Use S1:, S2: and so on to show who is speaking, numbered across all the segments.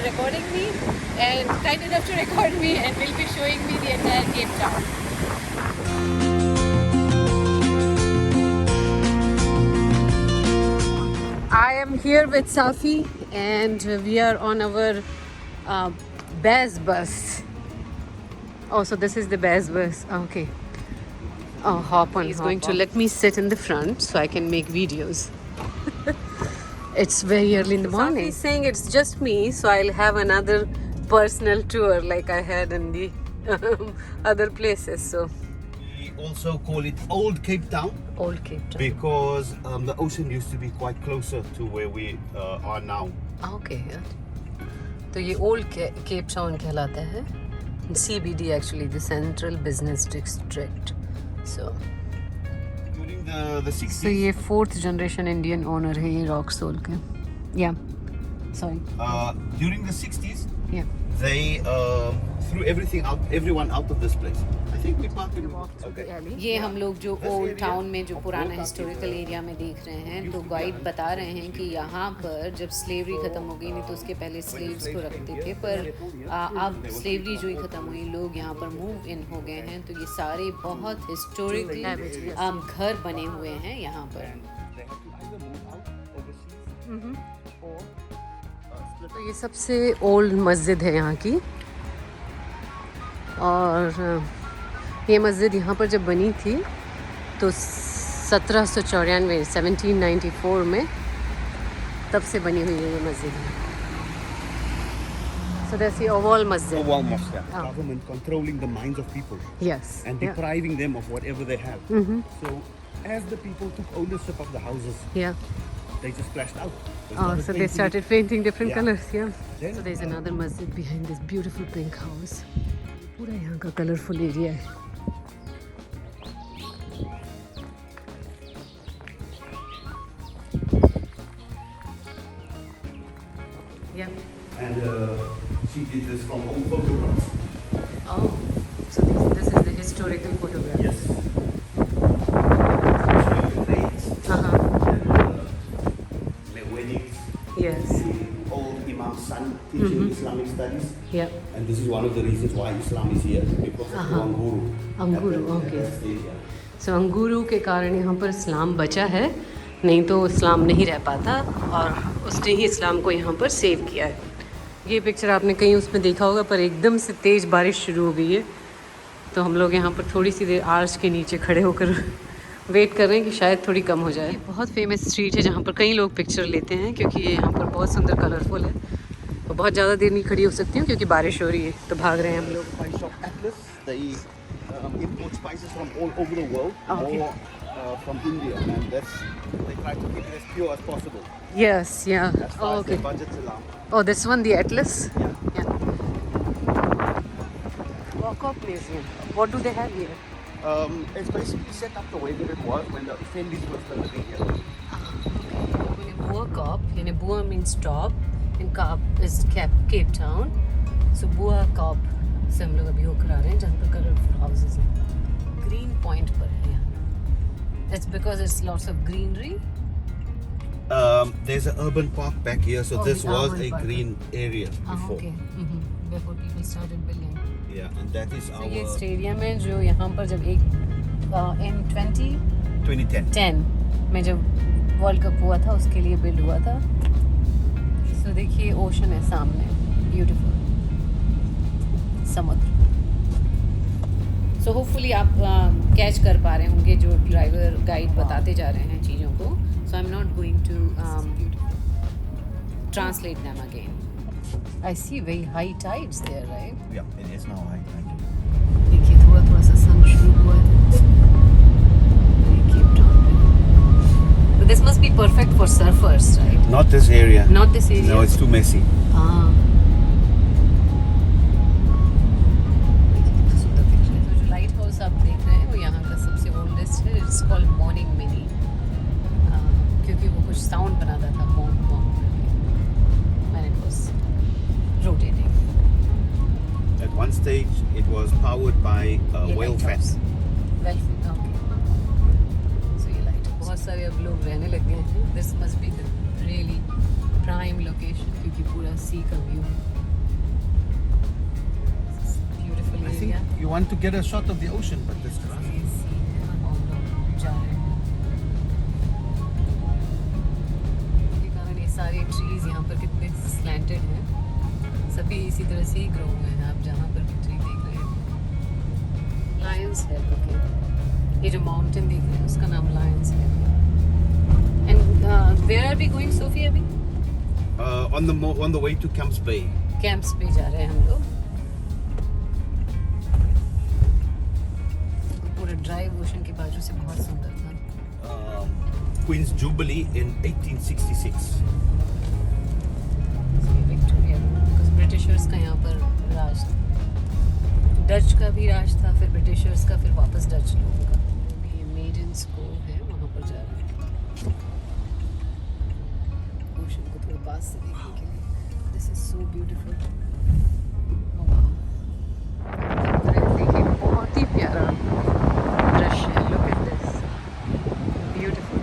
S1: recording me and kind enough to record me and will be showing me the entire Cape Town. I am here with Safi and we are on our Baz bus. Oh, so this is the Baz bus. Okay. Oh, hop on. He's going to let me sit in the front so I can make videos. It's very early in the morning. He's saying it's just me, so I'll have another personal tour like I had in the other places. So
S2: we also call it Old Cape Town.
S1: Old Cape Town.
S2: Because the ocean used to be quite closer to where we are now.
S1: Okay. Yeah. तो ये Old Cape Town कहलाता है. CBD actually, the Central Business District. So
S2: During the 60s.
S1: So ये 4th generation Indian owner है ये Roxol के. Yeah. Sorry.
S2: During the 60s,
S1: Yeah.
S2: they threw everyone out of this place. I think we parked in okay.
S1: ये हम लोग जो old town में जो पुराना हिस्टोरिकल एरिया में देख रहे हैं, तो गाइड बता रहे हैं कि यहाँ पर जब स्लेवरी ख़त्म हो गई, नहीं तो उसके पहले स्लेव्स को रखते थे, पर अब स्लेवरी जो ही ख़त्म हुई, लोग यहाँ पर मूव इन हो गए हैं, तो ये सारे बहुत हिस्टोरिकल घर बने हुए हैं यहाँ पर. तो ये सबसे ओल्ड मस्जिद है यहाँ की, और ये मस्जिद यहाँ पर जब बनी थी तो 1794 में तब से बनी हुई है ये मस्जिद. So that's the Oval Masjid.
S2: Oval Mosque. Government controlling the minds of people.
S1: Yes.
S2: And depriving them of whatever they have. So as the people took ownership of the houses,
S1: Yeah.
S2: they just splashed out.
S1: Oh, so they started painting different
S2: Yeah.
S1: colors. Yeah.
S2: Then,
S1: So there's another masjid behind this beautiful pink house. पूरा यहाँ का colourful area है. Yeah.
S2: And she did this from old photographs.
S1: Oh, so this is the historical photograph.
S2: Yes. Grades, weddings.
S1: Yes.
S2: The old Imam's son teaching Islamic studies.
S1: Yeah.
S2: And this is one of the reasons why Islam is here, because of the Anguru.
S1: Anguru,
S2: At
S1: okay.
S2: that stage, yeah.
S1: सो अंगूरू के कारण यहाँ पर इस्लाम बचा है, नहीं तो इस्लाम नहीं रह पाता, और उसने ही इस्लाम को यहाँ पर सेव किया है. ये पिक्चर आपने कहीं उसमें देखा होगा, पर एकदम से तेज़ बारिश शुरू हो गई है, तो हम लोग यहाँ पर थोड़ी सी देर आर्च के नीचे खड़े होकर वेट कर रहे हैं कि शायद थोड़ी कम हो जाए. ये बहुत फेमस स्ट्रीट है जहाँ पर कई लोग पिक्चर लेते हैं, क्योंकि ये यहाँ पर बहुत सुंदर कलरफुल है. तो बहुत ज़्यादा देर नहीं खड़ी हो सकती हूँ क्योंकि बारिश हो रही है, तो भाग रहे हैं हम लोग.
S2: Spice shop Atlas, they import spices from all over the world,
S1: Okay.
S2: more from India, and they try to keep it as pure as possible.
S1: Yes, yeah.
S2: As far
S1: Oh,
S2: as their
S1: okay.
S2: budgets allow.
S1: Oh, this one, the Atlas?
S2: Yeah.
S1: Yeah. Walk-up museum. What do they have here?
S2: It's basically set up the way that it was when the Effendis were still living here.
S1: When you walk up, Bua means top, and Kap is Cape Town. So Bua Kap से हम लोग अभी होकर आ रहे हैं, जहाँ पर colourful houses हैं. ग्रीन पॉइंट पर है यहाँ. That's because it's lots of greenery.
S2: There's an urban park back here, so
S1: Oh,
S2: this
S1: the
S2: was
S1: urban
S2: a
S1: park.
S2: green area before.
S1: Okay. Before people started building.
S2: Yeah, and that is
S1: So ये
S2: our
S1: stadium है जो यहाँ पर जब एक in
S2: 2010.
S1: 10 में जब world cup हुआ था उसके लिए बिल्ड हुआ था. सो देखिए ओशन है सामने, ब्यूटीफुल समुद्र. सो होपफुली आप कैच कर पा रहे होंगे जो ड्राइवर गाइड बताते जा रहे हैं चीज़ों को. So I am not going to translate them again. I see very high tides there, right?
S2: Yeah, it is now high tide.
S1: देखिए थोड़ा थोड़ा सा सन शुरू हुआ है. Cape Town. But this must be perfect for surfers, right?
S2: Not this area.
S1: Not this area.
S2: No, it's too messy.
S1: हाँ. कितना सुंदर दिख रहा है. तो जो लाइट हाउस आप देख रहे हैं वो यहाँ का सबसे ओल्डेस्ट है. इट्स कॉल्ड मॉर्निंग मिनी, क्योंकि वो कुछ साउंड बनाता था morning when it was rotating.
S2: At one stage, it was powered by
S1: ये
S2: whale
S1: light
S2: fat.
S1: house. Well, okay. So ये लाइट बहुत सारे अब लोग रहने लग गए हैं. This must be the really prime location क्योंकि पूरा सी का व्यू है.
S2: want to get a shot of the ocean, but this traffic.
S1: ये सारे ट्रीज यहाँ पर कितने स्लैंटेड हैं, सभी इसी तरह से ही ग्रो हुए हैं। आप जहाँ पर भी ट्री देख रहे हैं, लायंस है। ओके, ये जो माउंटेन देख रहे हैं उसका नाम लायंस है। And where are we going Sophie अभी?
S2: On the way to Camps Bay.
S1: Camps पे जा रहे हैं हम लोग। पूरा ड्राइव ओशन के बाजू से बहुत सुंदर था।
S2: Queen's Jubilee in 1866.
S1: Victoria, because Britishers का यहाँ पर राज था, डच का भी राज था, फिर ब्रिटिशर्स का, फिर वापस डच लोगों का। ये मेडन्स कोव है, वहाँ पर जा रहे हैं ओशन को थोड़ा पास से देखने के लिए। This is so beautiful. देखिए बहुत ही प्यारा दृश्य है। Look at this, beautiful.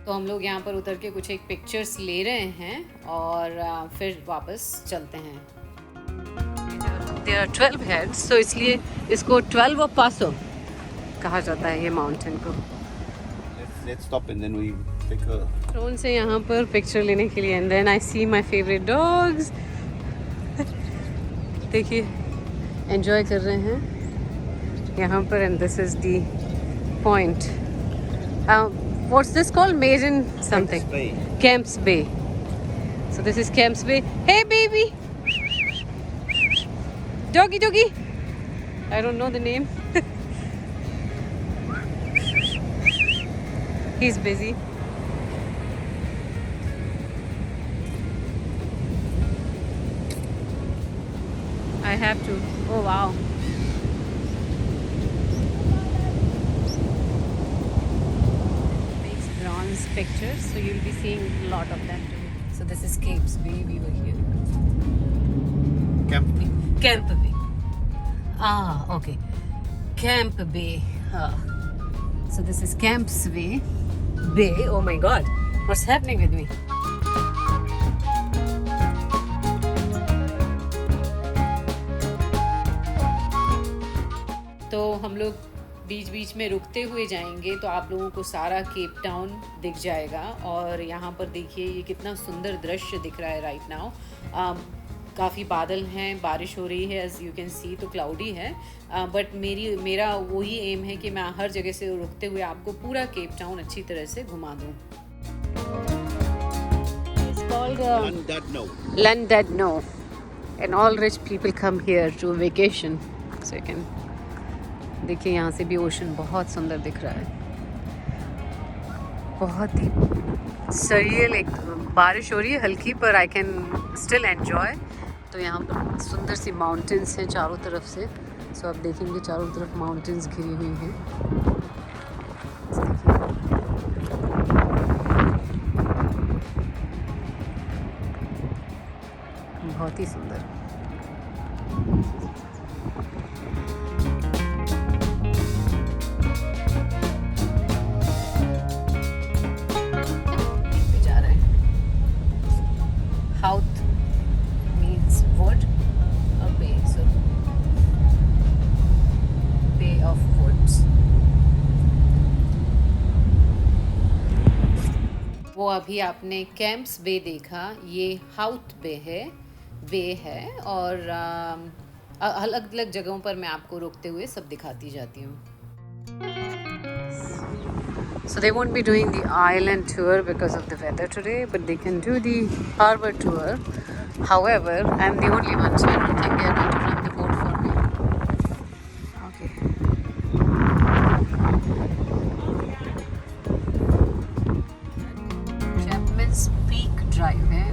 S1: तो हम लोग यहाँ पर उतर के कुछ एक पिक्चर्स ले रहे हैं और फिर वापस चलते हैं। There are 12 heads, so इसलिए इसको 12 of Paso कहा जाता है ये माउंटेन को।
S2: Let's stop and then we take a.
S1: Drone से यहाँ पर पिक्चर लेने के लिए, and then I see my favourite dogs. देखिए एंजॉय कर रहे हैं यहाँ पर, and this is the point. What's this called? Mason something,
S2: Bay.
S1: Camps Bay. So this is Camps Bay. Hey baby, doggy doggy. I don't know the name. He's busy. I have to. Oh wow. Makes bronze pictures, so you'll be seeing a lot of them too. So this is Camps Bay. We were here.
S2: Camp.
S1: Camp Bay. Ah, okay. Camp Bay. So this is Camps Bay. Oh my God, what's happening with me? तो हम लोग बीच बीच में रुकते हुए जाएंगे तो आप लोगों को सारा केप टाउन दिख जाएगा। और यहाँ पर देखिए ये कितना सुंदर दृश्य दिख रहा है राइट नाउ। काफ़ी बादल हैं, बारिश हो रही है, एज यू कैन सी, तो क्लाउडी है। बट मेरा वही एम है कि मैं हर जगह से रुकते हुए आपको पूरा केप टाउन अच्छी तरह से घुमा दूँ। Llandudno, and all rich people come here to vacation. So you can देखिए यहाँ से भी ओशन बहुत सुंदर दिख रहा है, बहुत ही सरियल। एक बारिश हो रही है हल्की, पर आई कैन स्टिल एन्जॉय। तो यहाँ पर सुंदर सी माउंटेन्स हैं चारों तरफ से। सो आप देखेंगे चारों तरफ माउंटेन्स घिरी हुई हैं। बहुत ही सुंदर। Howth means wood or bay, so Bay of Woods. वो अभी आपने कैंप्स बे देखा, ये हाउथ बे है और अलग अलग जगहों पर मैं आपको रोकते हुए सब दिखाती जाती हूँ। So they won't be doing the island tour because of the weather today, but they can do the harbor tour. However, I'm the only one, so I don't think they are going to run the boat for me. Okay. Chapman's Peak Drive है,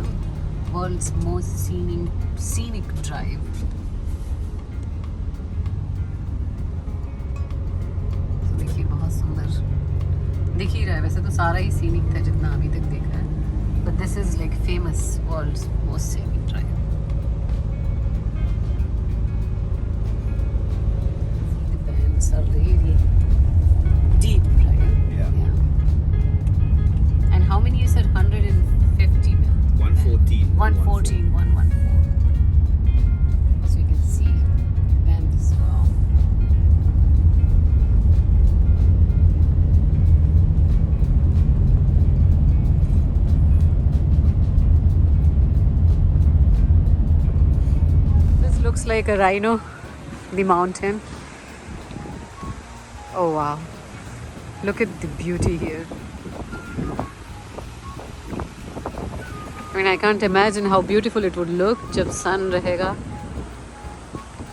S1: world's most scenic drive. देखिए बहुत सुंदर दिख ही रहा है। वैसे तो सारा ही सीनिक था जितना अभी तक देखा है, but this is like famous world's most scenic drive. The bands are really deep, right? Yeah. And how many you said? 150
S2: 114.
S1: 114. So you can see looks like a rhino, the mountain. Oh wow, look at the beauty here. I mean, I can't imagine how beautiful it would look जब sun रहेगा.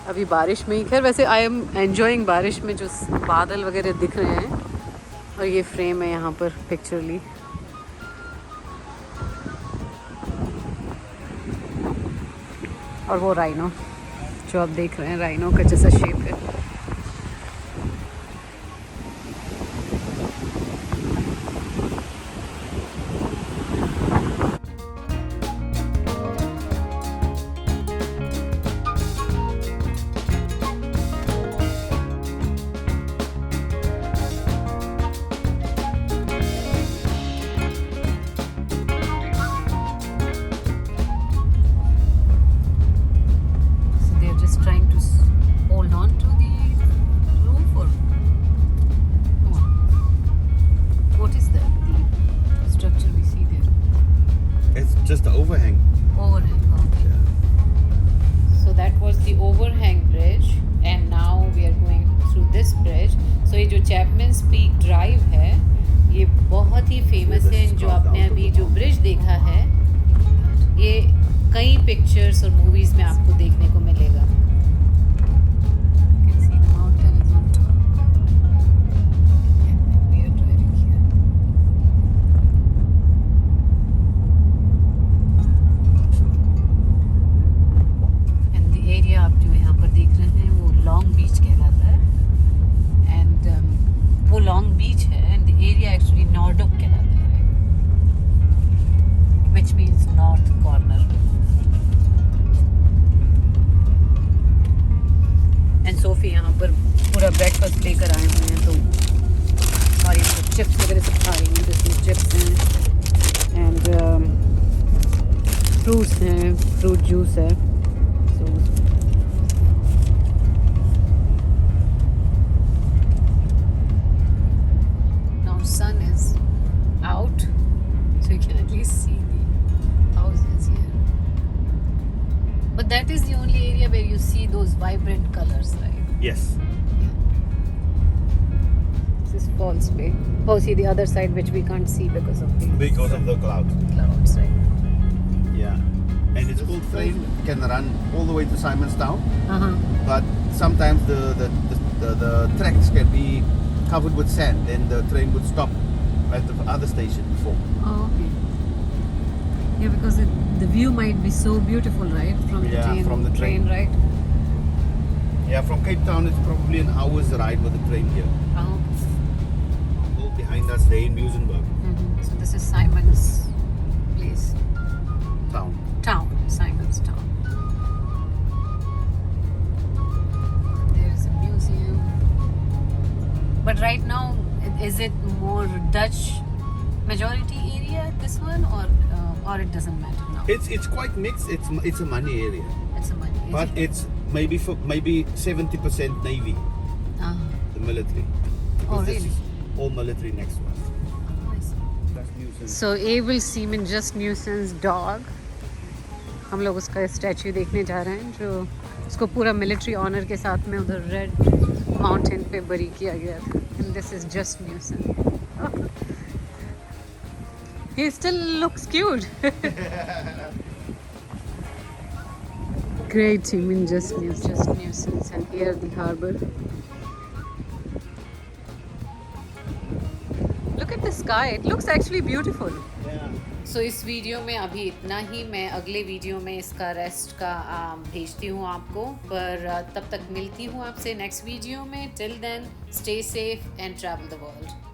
S1: अभी बारिश में ही, खैर वैसे I am enjoying बारिश में जो बादल वगैरह दिख रहे हैं. और ये फ्रेम है यहाँ पर पिक्चर ली. और वो राइनो जो आप देख रहे हैं, राइनो का जैसा शेप है.
S2: Just the overhang.
S1: Overhang, okay.
S2: Yeah.
S1: So that was the overhang bridge, and now we are going through this bridge. So ये जो चैपमैन्स पीक ड्राइव है, ये बहुत ही फेमस है. जो आपने अभी जो ब्रिज देखा है, ये कई पिक्चर्स और मूवीज में आपको देखने को मिलेगा. लॉन्ग बीच है एंड द एरिया एक्चुअली नॉर्डोक कहलाता है, which means north corner. And Sophie यहाँ पर पूरा ब्रेकफास्ट लेकर आए हुए हैं, तो और ये चिप्स वगैरह सब खा रही हैं. जिसमें चिप्स हैं एंड फ्रूट्स हैं, फ्रूट जूस है. Sun is out, so you can at least see the houses here. But that is the only area where you see those vibrant colors, right?
S2: Yes.
S1: This is Falls Bay. Oh, see the other side which we can't see because of
S2: the clouds.
S1: Clouds, right?
S2: Yeah. And it's called train can run all the way to Simonstown. But sometimes the tracks can be covered with sand, then the train would stop at the other station before.
S1: Oh, okay. Yeah, because the view might be so beautiful, right? From the train.
S2: From the train.
S1: Right?
S2: Yeah, from Cape Town it's probably an hour's ride with the train here.
S1: Oh.
S2: All behind us there in Muizenberg.
S1: So this is Simon's place.
S2: Town.
S1: Simon's Town. There is a museum. But right now, is it more Dutch majority area, this one, or it doesn't matter now?
S2: It's quite mixed. It's a money area.
S1: It's a money.
S2: But it's maybe 70% Navy, the military.
S1: Oh,
S2: Because
S1: really?
S2: this is all military next to us.
S1: I see.
S2: That's Newson's.
S1: So Abel Seaman just Newson's dog. हम लोग उसका statue देखने जा रहे हैं, जो उसको पूरा मिलिट्री ऑनर के साथ में उधर रेड माउंटेन पे बरी किया गया था. And this is just न्यूसन. He still looks cute. Great team in just nuisance, and here the harbor. Look at the sky. It looks actually beautiful. सो इस वीडियो में अभी इतना ही. मैं अगले वीडियो में इसका रेस्ट का भेजती हूँ आपको, पर तब तक मिलती हूँ आपसे नेक्स्ट वीडियो में. Till then stay safe and travel the world.